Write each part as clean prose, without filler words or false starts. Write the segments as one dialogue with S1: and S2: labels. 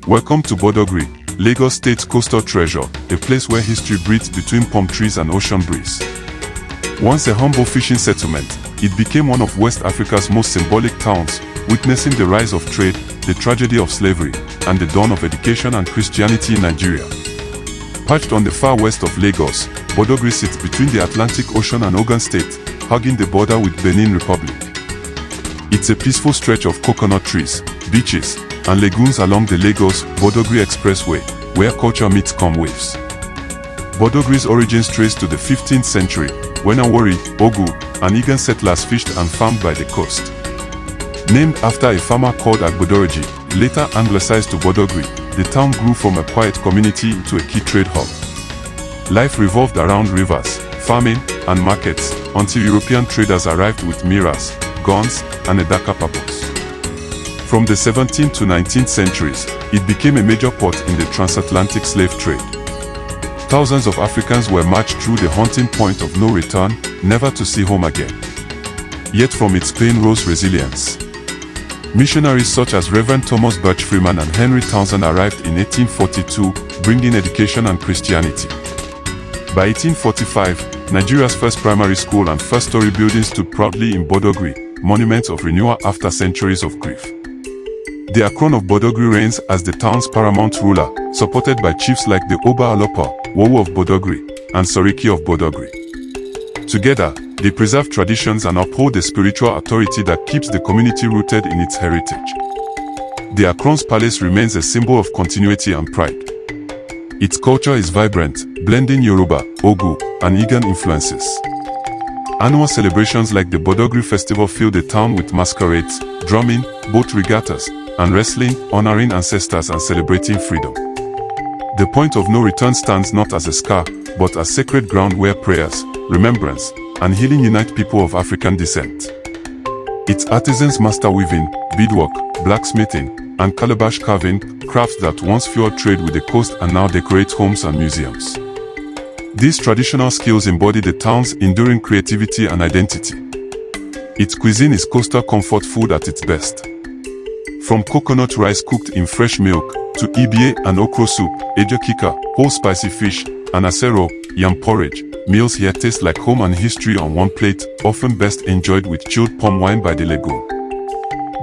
S1: Welcome to Badagry, Lagos State's coastal treasure, a place where history breathes between palm trees and ocean breeze. Once a humble fishing settlement, it became one of West Africa's most symbolic towns, witnessing the rise of trade, the tragedy of slavery, and the dawn of education and Christianity in Nigeria. Perched on the far west of Lagos, Badagry sits between the Atlantic Ocean and Ogun State, hugging the border with Benin Republic. It's a peaceful stretch of coconut trees, beaches, and lagoons along the Lagos-Badagry Expressway, where culture meets calm waves. Badagry's origins trace to the 15th century, when Awori, Ogu, and Igan settlers fished and farmed by the coast. Named after a farmer called Agbodoraji, later anglicized to Badagry, the town grew from a quiet community into a key trade hub. Life revolved around rivers, farming, and markets, until European traders arrived with mirrors, guns, and a darker purpose. From the 17th to 19th centuries, it became a major port in the transatlantic slave trade. Thousands of Africans were marched through the haunting point of no return, never to see home again. Yet from its pain rose resilience. Missionaries such as Reverend Thomas Birch Freeman and Henry Townsend arrived in 1842, bringing education and Christianity. By 1845, Nigeria's first primary school and first-story building stood proudly in Badagry, monuments of renewal after centuries of grief. The Akron of Badagry reigns as the town's paramount ruler, supported by chiefs like the Oba Alopa, Wowo of Badagry, and Soriki of Badagry. Together, they preserve traditions and uphold the spiritual authority that keeps the community rooted in its heritage. The Akron's palace remains a symbol of continuity and pride. Its culture is vibrant, blending Yoruba, Ogu, and Igan influences. Annual celebrations like the Badagry Festival fill the town with masquerades, drumming, boat regattas, and wrestling, honoring ancestors and celebrating freedom. The point of no return stands not as a scar, but as sacred ground where prayers, remembrance, and healing unite people of African descent. Its artisans master weaving, beadwork, blacksmithing, and calabash carving, crafts that once fueled trade with the coast and now decorate homes and museums. These traditional skills embody the town's enduring creativity and identity. Its cuisine is coastal comfort food at its best. From coconut rice cooked in fresh milk, to ibie and okro soup, ejokika, whole spicy fish, and asero, yam porridge, meals here taste like home and history on one plate, often best enjoyed with chilled palm wine by the lagoon.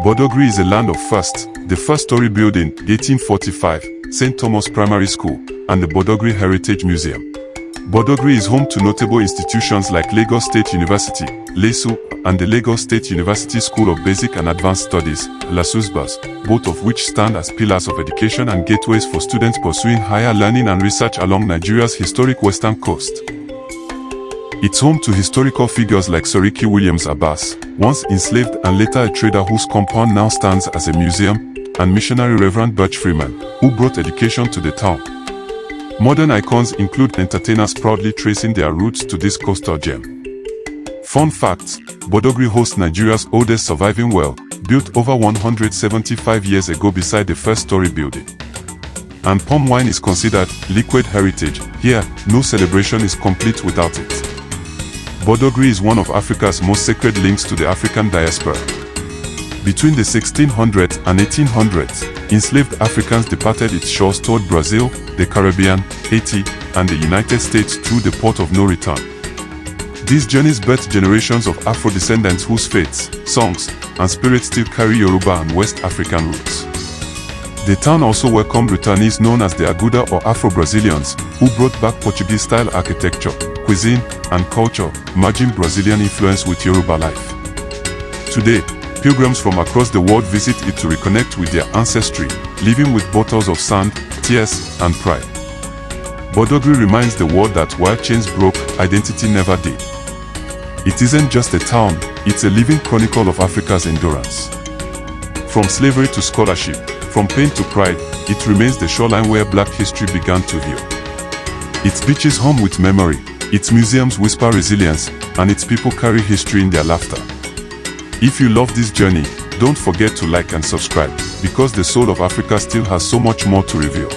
S1: Badagry is a land of firsts, the first-story building, 1845, St. Thomas Primary School, and the Badagry Heritage Museum. Badagry is home to notable institutions like Lagos State University, LASU, and the Lagos State University School of Basic and Advanced Studies, LASUSBAS, both of which stand as pillars of education and gateways for students pursuing higher learning and research along Nigeria's historic western coast. It's home to historical figures like Soriki Williams Abbas, once enslaved and later a trader whose compound now stands as a museum, and missionary Reverend Birch Freeman, who brought education to the town. Modern icons include entertainers proudly tracing their roots to this coastal gem. Fun facts: Badagry hosts Nigeria's oldest surviving well, built over 175 years ago beside the first-story building. And palm wine is considered liquid heritage. Here, no celebration is complete without it. Badagry is one of Africa's most sacred links to the African diaspora. Between the 1600s and 1800s, enslaved Africans departed its shores toward Brazil, the Caribbean, Haiti, and the United States through the port of no return. These journeys birthed generations of Afro-descendants whose faiths, songs, and spirits still carry Yoruba and West African roots. The town also welcomed returnees known as the Aguda or Afro-Brazilians, who brought back Portuguese-style architecture, cuisine, and culture, merging Brazilian influence with Yoruba life. Today, pilgrims from across the world visit it to reconnect with their ancestry, living with bottles of sand, tears, and pride. Badagry reminds the world that while chains broke, identity never did. It isn't just a town, it's a living chronicle of Africa's endurance. From slavery to scholarship, from pain to pride, it remains the shoreline where Black history began to heal. Its beaches hum with memory, its museums whisper resilience, and its people carry history in their laughter. If you love this journey, don't forget to like and subscribe, because the soul of Africa still has so much more to reveal.